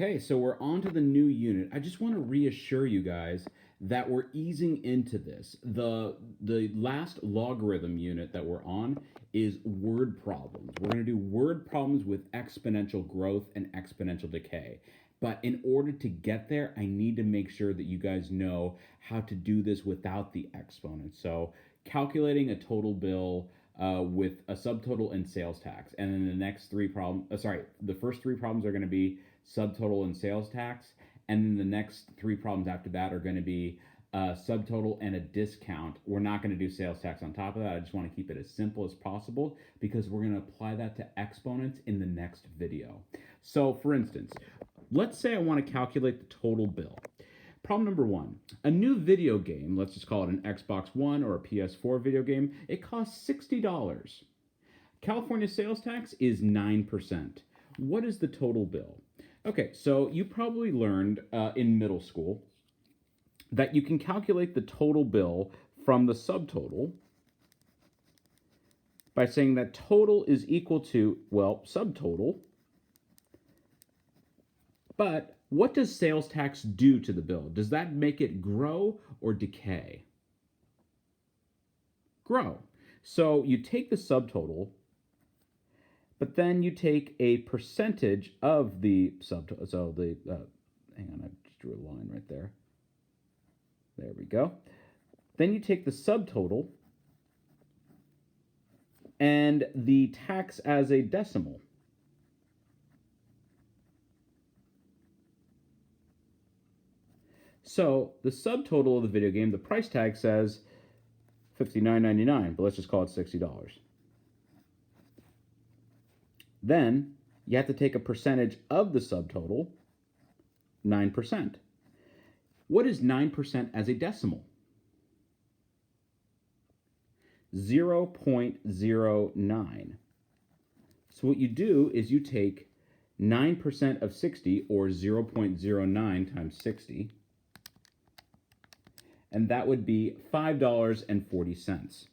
Okay, so we're on to the new unit. I just want to reassure you guys that we're easing into this. The last logarithm unit that we're on is word problems. We're going to do word problems with exponential growth and exponential decay. But in order to get there, I need to make sure that you guys know how to do this without the exponent. So calculating a total bill with a subtotal and sales tax. And then the next three problems, the first three problems are going to be subtotal and sales tax. And then the next three problems after that are going to be subtotal and a discount. We're not going to do sales tax on top of that. I just want to keep it as simple as possible because we're going to apply that to exponents in the next video. So for instance, let's say I want to calculate the total bill. Problem number one, a new video game, let's just call it an Xbox One or a PS4 video game, it costs $60. California sales tax is 9%. What is the total bill? Okay, so you probably learned in middle school that you can calculate the total bill from the subtotal by saying that total is equal to, well, subtotal. But what does sales tax do to the bill? Does that make it grow or decay? Grow. So you take the subtotal, but then you take a percentage of the subtotal. So hang on, I just drew a line right there. There we go. Then you take the subtotal and the tax as a decimal. So the subtotal of the video game, the price tag says $59.99, but let's just call it $60. Then you have to take a percentage of the subtotal, 9%. What is 9% as a decimal? 0.09. So what you do is you take 9% of 60, or 0.09 times 60, and that would be $5.40.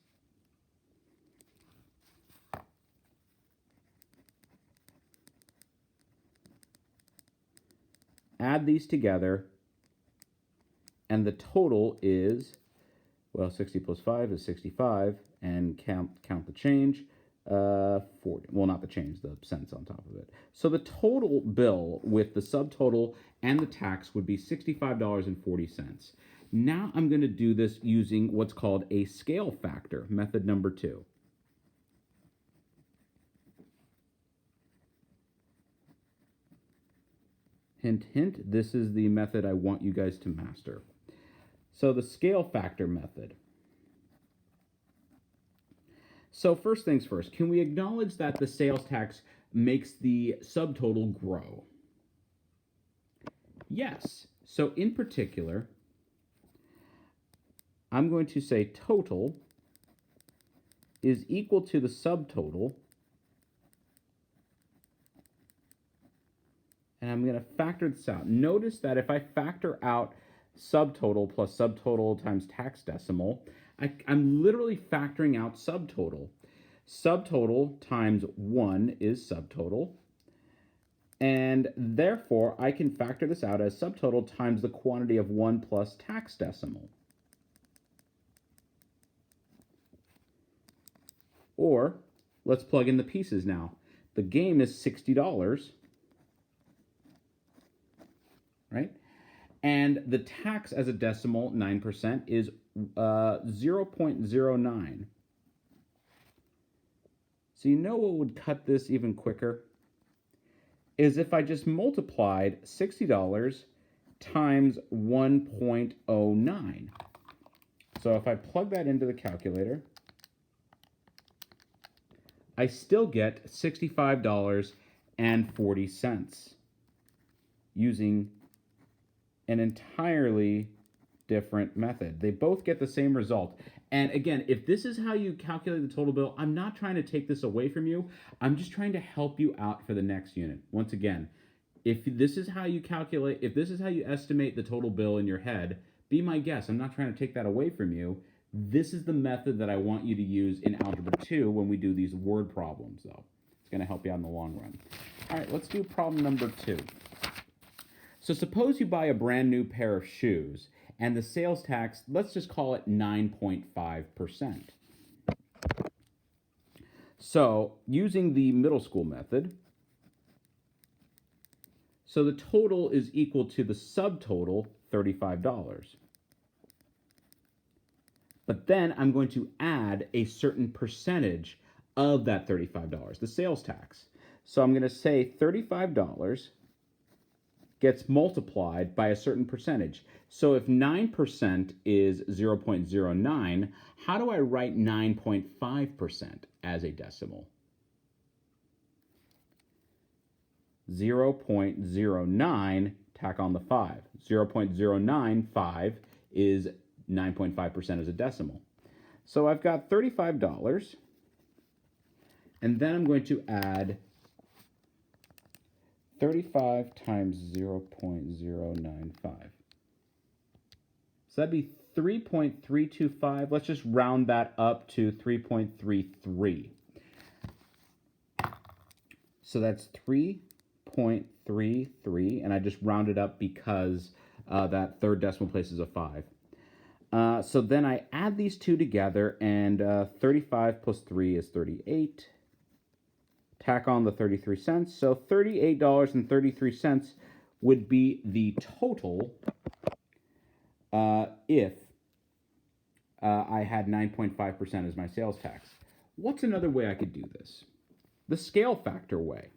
Add these together, and the total is, well, 60 plus 5 is 65, and count the change, 40. Well, not the change, the cents on top of it. So the total bill with the subtotal and the tax would be $65.40. Now I'm going to do this using what's called a scale factor, method number 2. Hint, hint, this is the method I want you guys to master. So the scale factor method. So first things first, can we acknowledge that the sales tax makes the subtotal grow? Yes. So in particular, I'm going to say total is equal to the subtotal, and I'm going to factor this out. Notice that if I factor out subtotal plus subtotal times tax decimal, I'm literally factoring out subtotal. Subtotal times 1 is subtotal, and therefore I can factor this out as subtotal times the quantity of 1 plus tax decimal. Or, let's plug in the pieces now. The game is $60, right? And the tax as a decimal, 9%, is 0.09. So you know what would cut this even quicker? Is if I just multiplied $60 times 1.09. So if I plug that into the calculator, I still get $65.40 using an entirely different method. They both get the same result. And again, if this is how you calculate the total bill, I'm not trying to take this away from you. I'm just trying to help you out for the next unit. Once again, if this is how you calculate, if this is how you estimate the total bill in your head, be my guest. I'm not trying to take that away from you. This is the method that I want you to use in Algebra 2 when we do these word problems, though. It's going to help you out in the long run. All right, let's do problem number 2. So suppose you buy a brand new pair of shoes and the sales tax, let's just call it 9.5%. So using the middle school method, so the total is equal to the subtotal, $35. But then I'm going to add a certain percentage of that $35, the sales tax. So I'm going to say $35 gets multiplied by a certain percentage. So if 9% is 0.09, how do I write 9.5% as a decimal? 0.09, tack on the 5. 0.095 is 9.5% as a decimal. So I've got $35, and then I'm going to add 35 times 0.095. So that'd be 3.325. Let's just round that up to 3.33. So that's 3.33, and I just rounded up because that third decimal place is a 5. So then I add these two together, and 35 plus 3 is 38. Tack on the 33 cents. So $38.33 would be the total if I had 9.5% as my sales tax. What's another way I could do this? The scale factor way.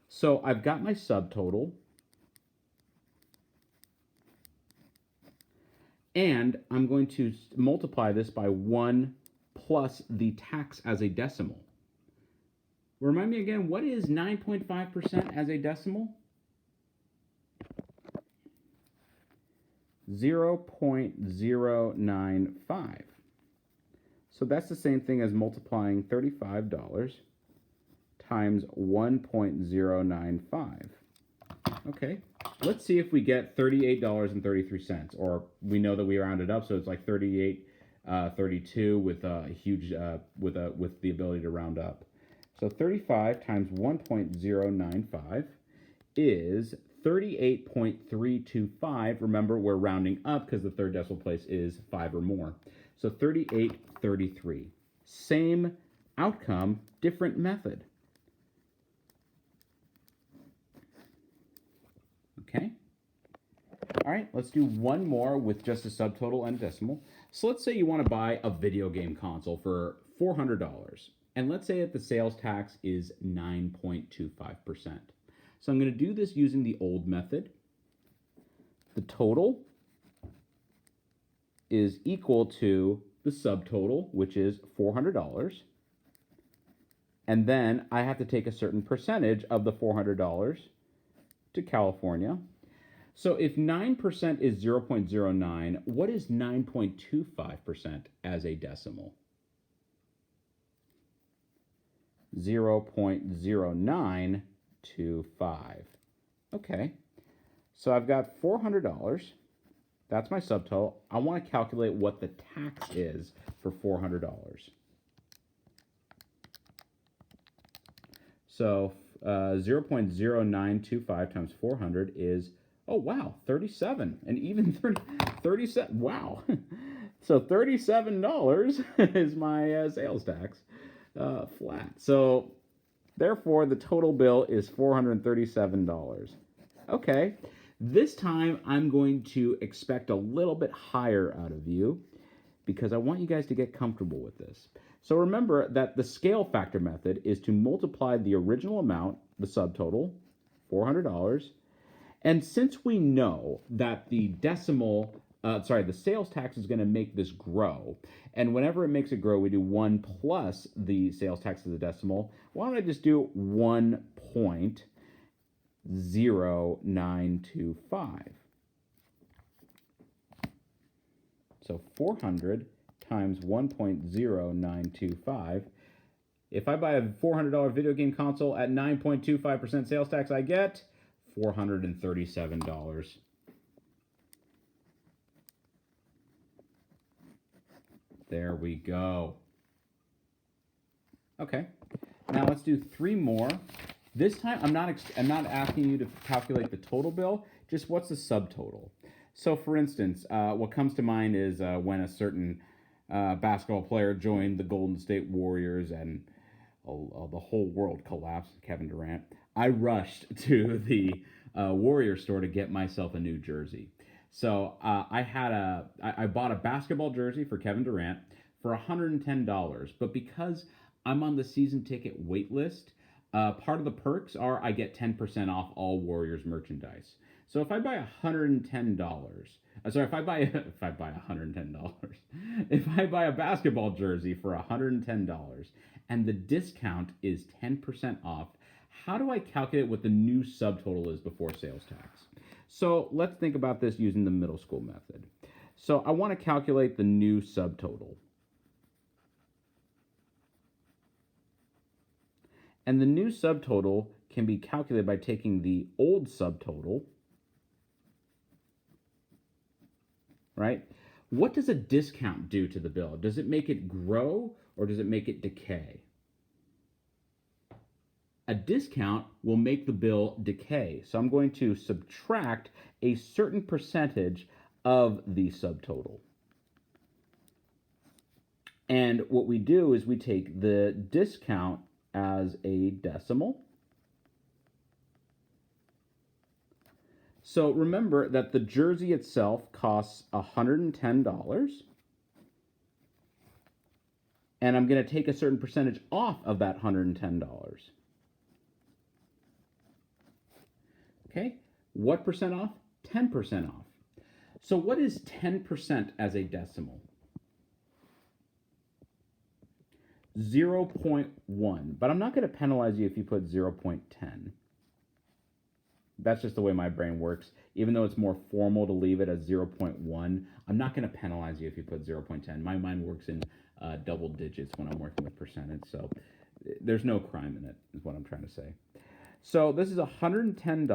So I've got my subtotal, and I'm going to multiply this by 1 plus the tax as a decimal. Remind me again, what is 9.5% as a decimal? 0.095. So that's the same thing as multiplying $35 times 1.095. Okay, let's see if we get $38.33, or we know that we rounded up, so it's like 32 with a huge with the ability to round up. So 35 times 1.095 is 38.325. Remember, we're rounding up because the third decimal place is 5 or more. So 38.33. Same outcome, different method. Okay. All right, let's do one more with just a subtotal and a decimal. So let's say you want to buy a video game console for $400, and let's say that the sales tax is 9.25%. So I'm going to do this using the old method. The total is equal to the subtotal, which is $400, and then I have to take a certain percentage of the $400 to California. So if 9% is 0.09, what is 9.25% as a decimal? 0.0925. Okay, so I've got $400. That's my subtotal. I want to calculate what the tax is for $400. So 0.0925 times 400 is, oh wow, 37, and even 37. Wow. So $37 is my sales tax flat. So therefore, the total bill is $437. Okay, this time I'm going to expect a little bit higher out of you because I want you guys to get comfortable with this. So remember that the scale factor method is to multiply the original amount, the subtotal, $400, and since we know that the sales tax is going to make this grow, and whenever it makes it grow, we do 1 plus the sales tax to the decimal. Why don't I just do 1.0925? So 400 times 1.0925. If I buy a $400 video game console at 9.25% sales tax, I get $437. There we go. Okay, now let's do 3 more This time, I'm not asking you to calculate the total bill, just what's the subtotal. So, for instance, what comes to mind is when a certain basketball player joined the Golden State Warriors and the whole world collapsed, Kevin Durant. I rushed to the Warrior store to get myself a new jersey. So I bought a basketball jersey for Kevin Durant for $110. But because I'm on the season ticket wait list, part of the perks are I get 10% off all Warriors merchandise. So if I buy $110, if I buy $110, if I buy a basketball jersey for $110 and the discount is 10% off, how do I calculate what the new subtotal is before sales tax? So let's think about this using the middle school method. So I want to calculate the new subtotal. And the new subtotal can be calculated by taking the old subtotal, right? What does a discount do to the bill? Does it make it grow or does it make it decay? A discount will make the bill decay. So I'm going to subtract a certain percentage of the subtotal. And what we do is we take the discount as a decimal. So remember that the jersey itself costs $110. And I'm going to take a certain percentage off of that $110. Okay, what percent off? 10% off. So what is 10% as a decimal? 0.1, but I'm not going to penalize you if you put 0.10. That's just the way my brain works. Even though it's more formal to leave it as 0.1, I'm not going to penalize you if you put 0.10. My mind works in double digits when I'm working with percentage, so there's no crime in it, is what I'm trying to say. So this is $110,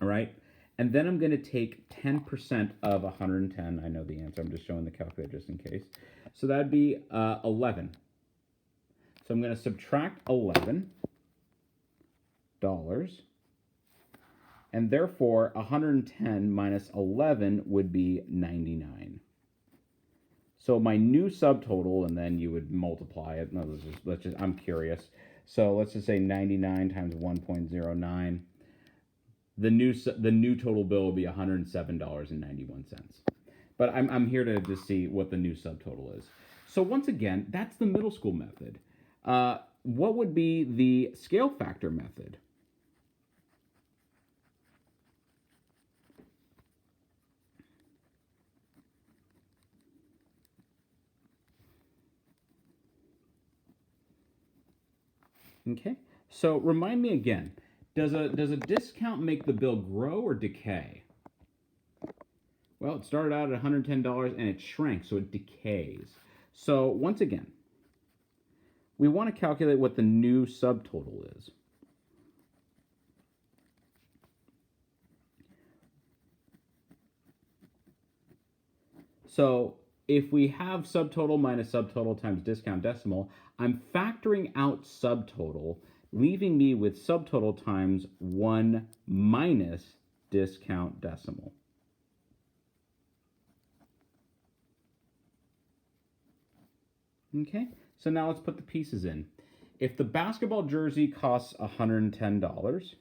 all right? And then I'm going to take 10% of 110. I know the answer. I'm just showing the calculator just in case. So that'd be 11. So I'm going to subtract $11. And therefore, 110 minus 11 would be 99. So my new subtotal, and then you would multiply it. No, I'm curious. So let's just say 99 times 1.09. The new total bill will be $107.91. But I'm here to just see what the new subtotal is. So once again, that's the middle school method. What would be the scale factor method? Okay, so remind me again, does a discount make the bill grow or decay? Well, it started out at $110 and it shrank, so it decays. So once again, we want to calculate what the new subtotal is. So if we have subtotal minus subtotal times discount decimal, I'm factoring out subtotal, leaving me with subtotal times 1 minus discount decimal. Okay, so now let's put the pieces in. If the basketball jersey costs $110,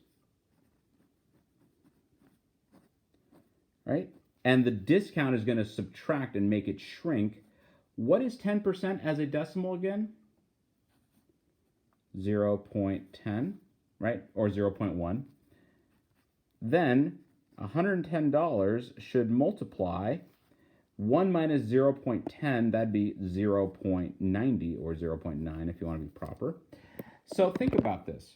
right, and the discount is going to subtract and make it shrink, what is 10% as a decimal again? 0.10, right, or 0.1. Then $110 should multiply 1 minus 0.10, that'd be 0.90 or 0.9 if you want to be proper. So think about this.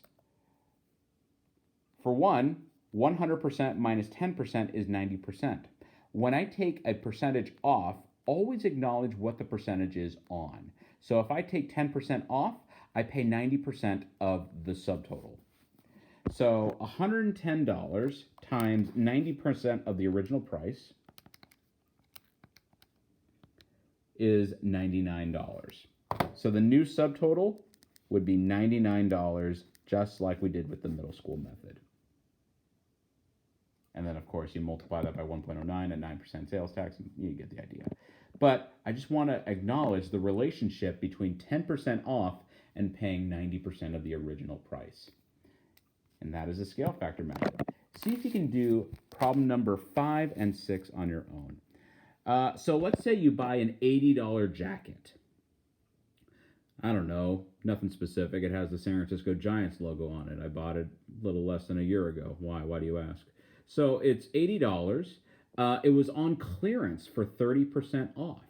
For one, 100% minus 10% is 90%. When I take a percentage off, always acknowledge what the percentage is on. So if I take 10% off, I pay 90% of the subtotal. So $110 times 90% of the original price is $99. So the new subtotal would be $99 just like we did with the middle school method. And then, of course, you multiply that by 1.09 at 9% sales tax, and you get the idea. But I just want to acknowledge the relationship between 10% off and paying 90% of the original price. And that is a scale factor method. See if you can do problem number 5 and 6 on your own. So let's say you buy an $80 jacket. I don't know, nothing specific. It has the San Francisco Giants logo on it. I bought it a little less than a year ago. Why? Why do you ask? So it's $80. It was on clearance for 30% off.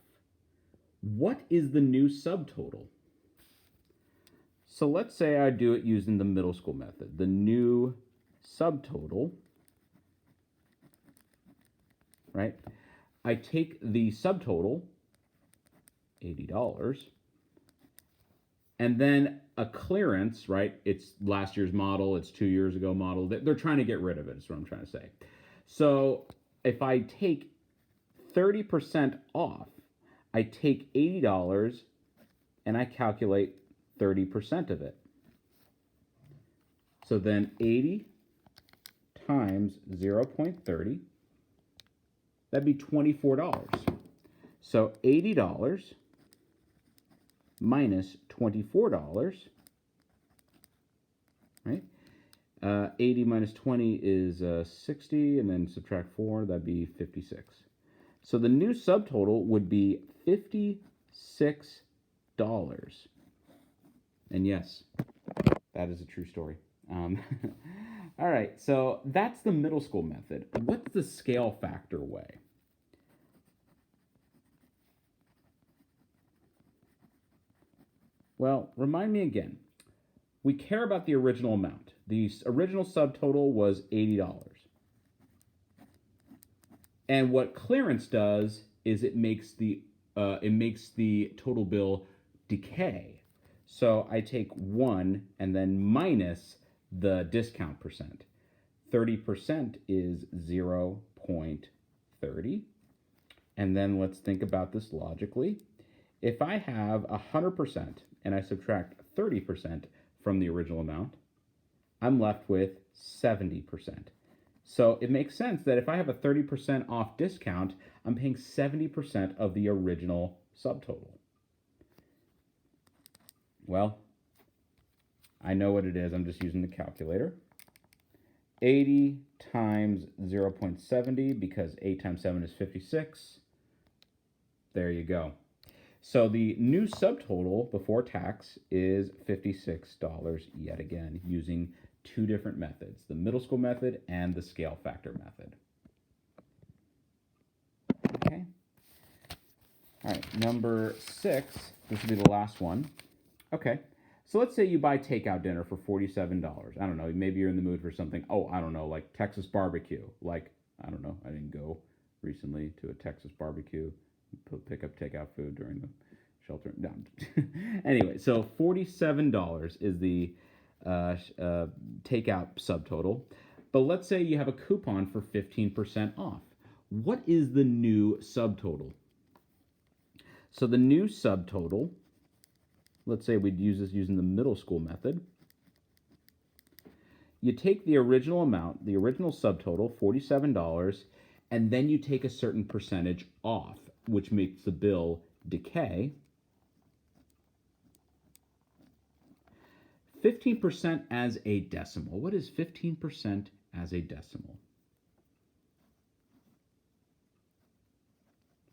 What is the new subtotal? So let's say I do it using the middle school method. The new subtotal, right? I take the subtotal, $80, and then a clearance, right? It's last year's model, it's 2 years ago model. They're trying to get rid of it, is what I'm trying to say. So if I take 30% off, I take $80 and I calculate 30% of it. So then 80 times 0.30, that'd be $24. So $80 minus $24, right? 80 minus 20 is 60, and then subtract 4, that'd be 56. So the new subtotal would be $56. And yes, that is a true story. All right, so that's the middle school method. What's the scale factor way? Well, remind me again. We care about the original amount. The original subtotal was $80. And what clearance does is it makes the total bill decay. So I take 1 and then minus the discount percent. 30% is 0.30. And then let's think about this logically. If I have 100% and I subtract 30% from the original amount, I'm left with 70%. So it makes sense that if I have a 30% off discount, I'm paying 70% of the original subtotal. Well, I know what it is. I'm just using the calculator. 80 times 0.70, because 8 times 7 is 56. There you go. So the new subtotal before tax is $56 yet again, using two different methods, the middle school method and the scale factor method. Okay. All right, number 6, this will be the last one. Okay, so let's say you buy takeout dinner for $47. I don't know, maybe you're in the mood for something, I don't know, like Texas barbecue. Like, I don't know, I didn't go recently to a Texas barbecue, pick up takeout food during the shelter. No. Anyway, so $47 is the takeout subtotal. But let's say you have a coupon for 15% off. What is the new subtotal? So the new subtotal, let's say we'd use this using the middle school method. You take the original amount, the original subtotal, $47, and then you take a certain percentage off, which makes the bill decay. 15% as a decimal. What is 15% as a decimal?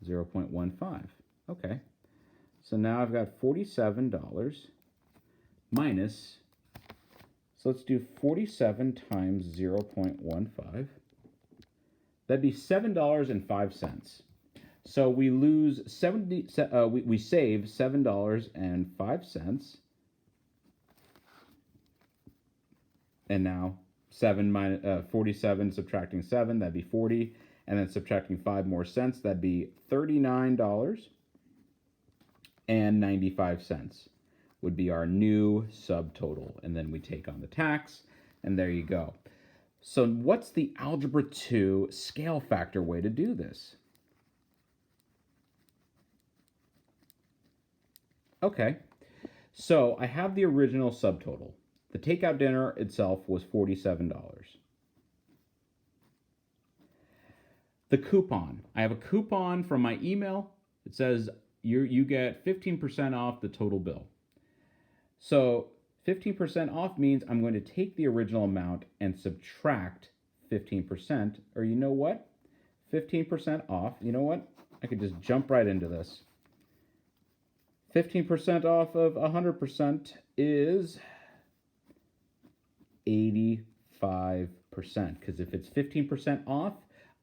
0.15. Okay. So now I've got $47 minus, so let's do 47 times 0.15. That'd be $7.05. So we lose we save $7.05. And now 47 subtracting 7, that'd be 40. And then subtracting 5 more cents, that'd be $39.95 would be our new subtotal. And then we take on the tax, and there you go. So what's the Algebra 2 scale factor way to do this? Okay, so I have the original subtotal. The takeout dinner itself was $47. The coupon. I have a coupon from my email. It says you get 15% off the total bill. So 15% off means I'm going to take the original amount and subtract 15%. Or you know what? 15% off. You know what? I could just jump right into this. 15% off of 100% is 85%. Because if it's 15% off,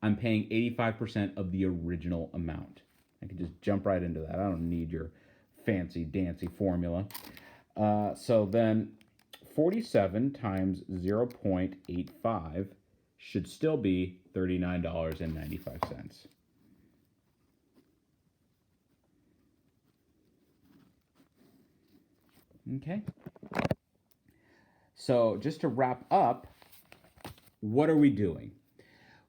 I'm paying 85% of the original amount. I can just jump right into that. I don't need your fancy dancy formula. So then 47 times 0.85 should still be $39.95. Okay. So just to wrap up, what are we doing?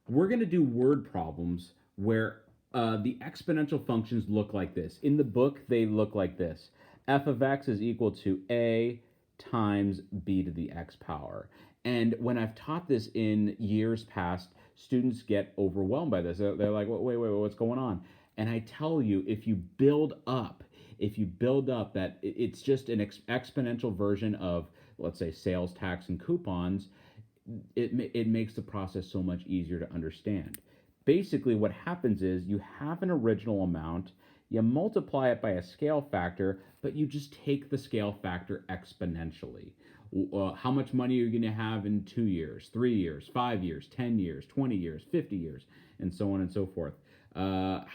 We're going to do word problems where the exponential functions look like this. In the book, they look like this. F of x is equal to a times b to the x power. And when I've taught this in years past, students get overwhelmed by this. They're like, wait, what's going on? And I tell you, if you build up that it's just an exponential version of, let's say, sales tax and coupons, it makes the process so much easier to understand. Basically, what happens is you have an original amount, you multiply it by a scale factor, but you just take the scale factor exponentially. How much money are you going to have in 2 years, 3 years, 5 years, 10 years, 20 years, 50 years, and so on and so forth. Trying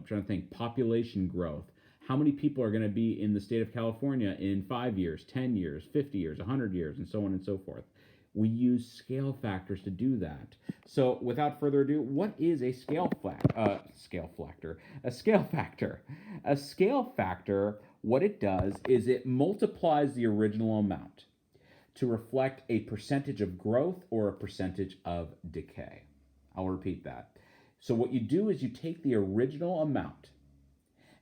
to think, population growth. How many people are going to be in the state of California in 5 years, 10 years, 50 years, 100 years, and so on and so forth. We use scale factors to do that. So without further ado, what is a scale factor? A scale factor. A scale factor, what it does is it multiplies the original amount to reflect a percentage of growth or a percentage of decay. I'll repeat that. So what you do is you take the original amount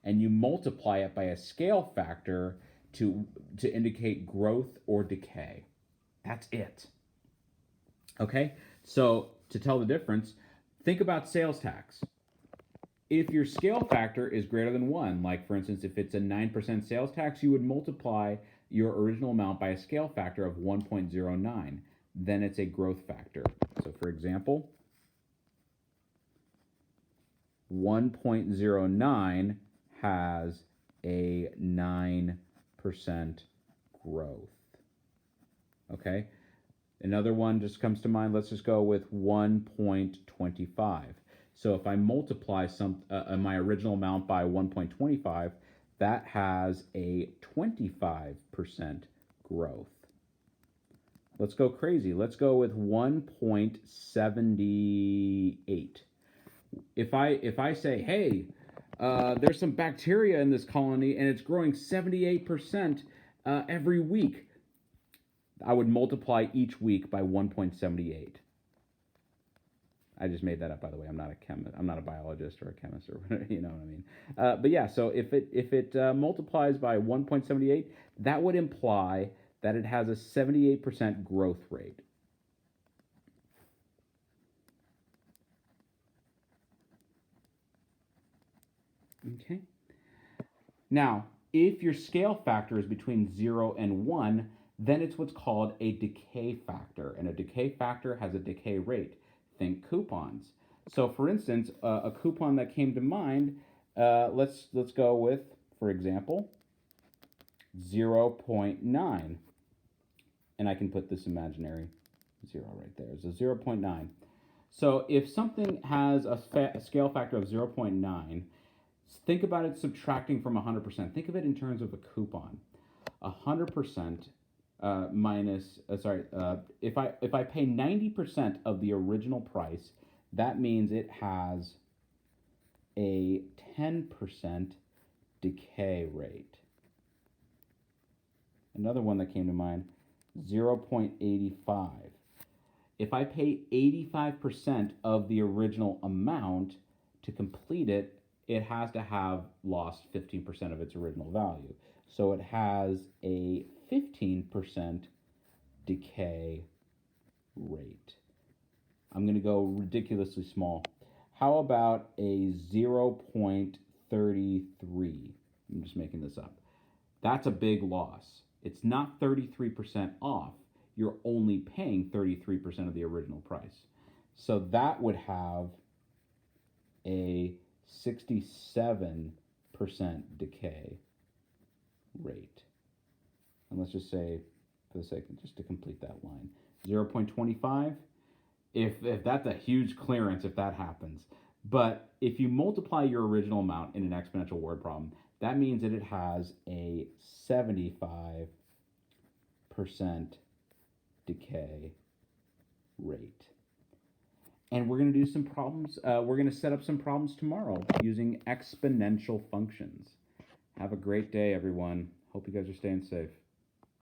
and you multiply it by a scale factor to indicate growth or decay. That's it. Okay, so to tell the difference, think about sales tax. If your scale factor is greater than 1, like for instance, if it's a 9% sales tax, you would multiply your original amount by a scale factor of 1.09. Then it's a growth factor. So for example, 1.09 has a 9% growth. Okay? Another one just comes to mind. Let's just go with 1.25. So if I multiply my original amount by 1.25, that has a 25% growth. Let's go crazy. Let's go with 1.78. If I say, hey, there's some bacteria in this colony and it's growing 78% every week, I would multiply each week by 1.78. I just made that up, by the way. I'm not a chemist. I'm not a biologist or a chemist, or whatever, you know what I mean. But yeah, so if it multiplies by 1.78, that would imply that it has a 78% growth rate. Okay. Now, if your scale factor is between 0 and 1, then it's what's called a decay factor, and a decay factor has a decay rate. Think coupons. So, for instance, a coupon that came to mind, let's go with, for example, 0.9, and I can put this imaginary 0 right there. So 0.9. So if something has a scale factor of 0.9, think about it subtracting from 100%. Think of it in terms of a coupon. 100% if I pay 90% of the original price, that means it has a 10% decay rate. Another one that came to mind, 0.85. If I pay 85% of the original amount to complete it, it has to have lost 15% of its original value. So it has a 15% decay rate. I'm going to go ridiculously small. How about a 0.33? I'm just making this up. That's a big loss. It's not 33% off. You're only paying 33% of the original price. So that would have a 67% decay rate. And let's just say, for the sake of just to complete that line, 0.25. If that's a huge clearance, if that happens. But if you multiply your original amount in an exponential word problem, that means that it has a 75% decay rate. And we're going to do some problems. We're going to set up some problems tomorrow using exponential functions. Have a great day, everyone. Hope you guys are staying safe.